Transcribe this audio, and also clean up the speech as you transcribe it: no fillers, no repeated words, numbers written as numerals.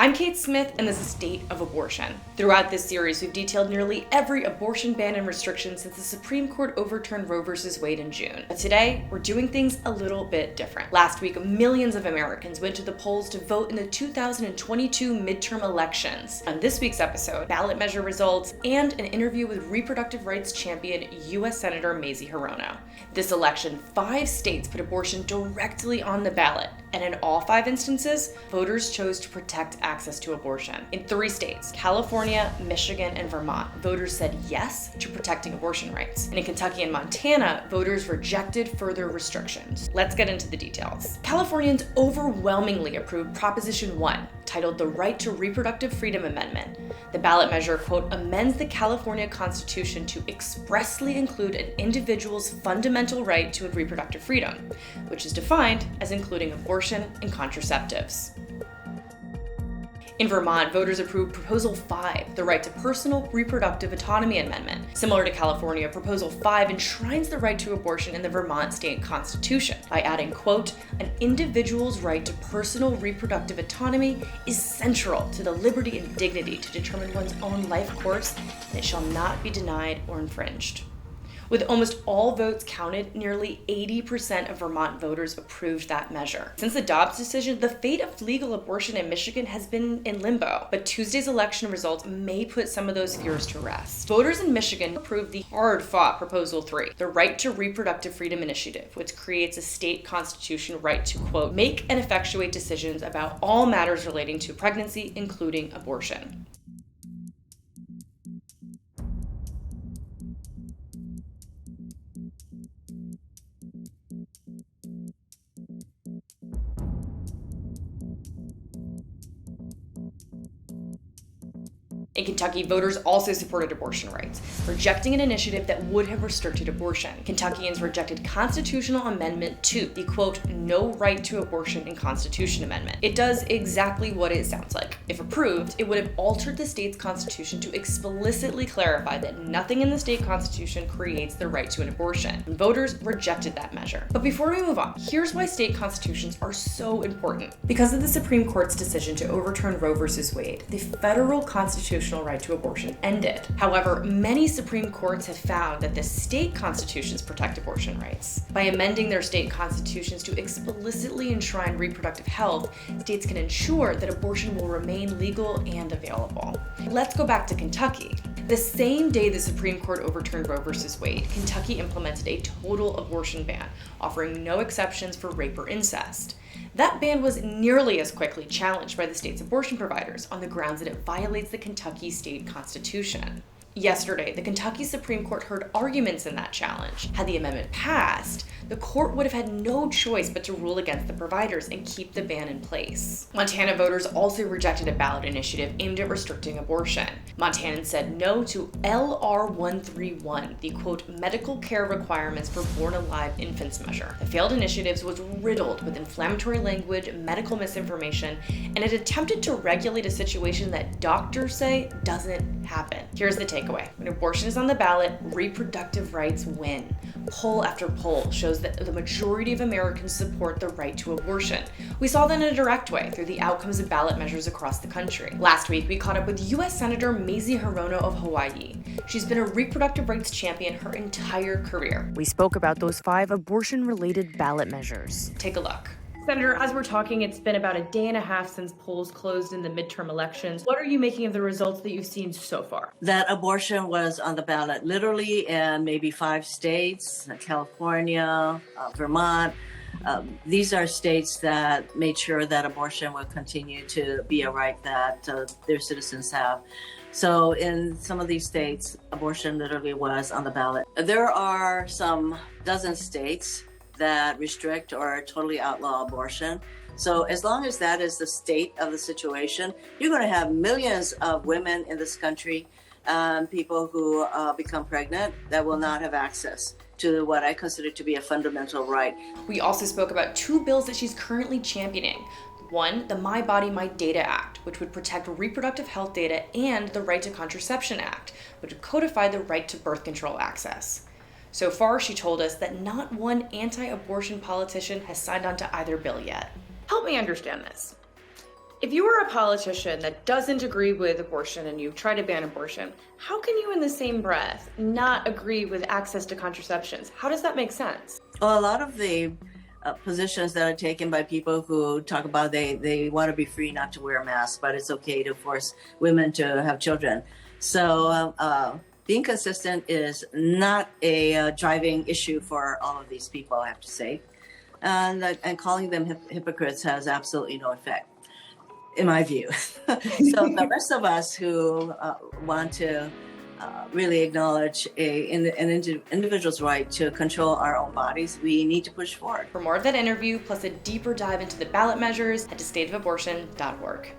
I'm Kate Smith, and this is State of Abortion. Throughout this series, we've detailed nearly every abortion ban and restriction since the Supreme Court overturned Roe v. Wade in June. But today, we're doing things a little bit different. Last week, millions of Americans went to the polls to vote in the 2022 midterm elections. On this week's episode, ballot measure results and an interview with reproductive rights champion U.S. Senator Mazie Hirono. This election, 5 states put abortion directly on the ballot, and in all 5 instances, voters chose to protect access to abortion. In 3 states, California, Michigan, and Vermont, voters said yes to protecting abortion rights. And in Kentucky and Montana, voters rejected further restrictions. Let's get into the details. Californians overwhelmingly approved Proposition 1, titled the Right to Reproductive Freedom Amendment. The ballot measure, quote, amends the California Constitution to expressly include an individual's fundamental right to reproductive freedom, which is defined as including abortion and contraceptives. In Vermont, voters approved Proposal 5, the Right to Personal Reproductive Autonomy Amendment. Similar to California, Proposal 5 enshrines the right to abortion in the Vermont state constitution by adding, quote, an individual's right to personal reproductive autonomy is central to the liberty and dignity to determine one's own life course, and it shall not be denied or infringed. With almost all votes counted, nearly 80% of Vermont voters approved that measure. Since the Dobbs decision, the fate of legal abortion in Michigan has been in limbo, but Tuesday's election results may put some of those fears to rest. Voters in Michigan approved the hard-fought Proposal 3, the Right to Reproductive Freedom Initiative, which creates a state constitutional right to, quote, make and effectuate decisions about all matters relating to pregnancy, including abortion. In Kentucky, voters also supported abortion rights, rejecting an initiative that would have restricted abortion. Kentuckians rejected Constitutional Amendment 2, the quote, no right to abortion in Constitution Amendment. It does exactly what it sounds like. If approved, it would have altered the state's constitution to explicitly clarify that nothing in the state constitution creates the right to an abortion. And voters rejected that measure. But before we move on, here's why state constitutions are so important. Because of the Supreme Court's decision to overturn Roe v. Wade, the federal constitutional right to abortion ended. However, many Supreme Courts have found that the state constitutions protect abortion rights. By amending their state constitutions to explicitly enshrine reproductive health, states can ensure that abortion will remain legal and available. Let's go back to Kentucky. The same day the Supreme Court overturned Roe v. Wade, Kentucky implemented a total abortion ban, offering no exceptions for rape or incest. That ban was nearly as quickly challenged by the state's abortion providers on the grounds that it violates the Kentucky state constitution. Yesterday, the Kentucky Supreme Court heard arguments in that challenge. Had the amendment passed, the court would have had no choice but to rule against the providers and keep the ban in place. Montana voters also rejected a ballot initiative aimed at restricting abortion. Montanans said no to LR 131, the quote, medical care requirements for born alive infants measure. The failed initiative was riddled with inflammatory language, medical misinformation, and it attempted to regulate a situation that doctors say doesn't happen. Here's the takeaway. When abortion is on the ballot, reproductive rights win. Poll after poll shows that the majority of Americans support the right to abortion. We saw that in a direct way through the outcomes of ballot measures across the country. Last week, we caught up with U.S. Senator Mazie Hirono of Hawaii. She's been a reproductive rights champion her entire career. We spoke about those 5 abortion-related ballot measures. Take a look. Senator, as we're talking, it's been about a day and a half since polls closed in the midterm elections. What are you making of the results that you've seen so far? That abortion was on the ballot literally in maybe 5 states, California, Vermont. These are states that made sure that abortion would continue to be a right that their citizens have. So in some of these states, abortion literally was on the ballot. There are some dozen states that restrict or totally outlaw abortion. So as long as that is the state of the situation, you're going to have millions of women in this country, people who become pregnant that will not have access to what I consider to be a fundamental right. We also spoke about 2 bills that she's currently championing. One, the My Body, My Data Act, which would protect reproductive health data, and the Right to Contraception Act, which would codify the right to birth control access. So far, she told us that not one anti-abortion politician has signed on to either bill yet. Help me understand this. If you were a politician that doesn't agree with abortion and you try to ban abortion, how can you in the same breath not agree with access to contraceptions? How does that make sense? Well, a lot of the positions that are taken by people who talk about they want to be free not to wear a mask, but it's okay to force women to have children. So being consistent is not a driving issue for all of these people, I have to say. And calling them hypocrites has absolutely no effect, in my view. So the rest of us who want to really acknowledge an individual's right to control our own bodies, we need to push forward. For more of that interview, plus a deeper dive into the ballot measures, head to stateofabortion.org.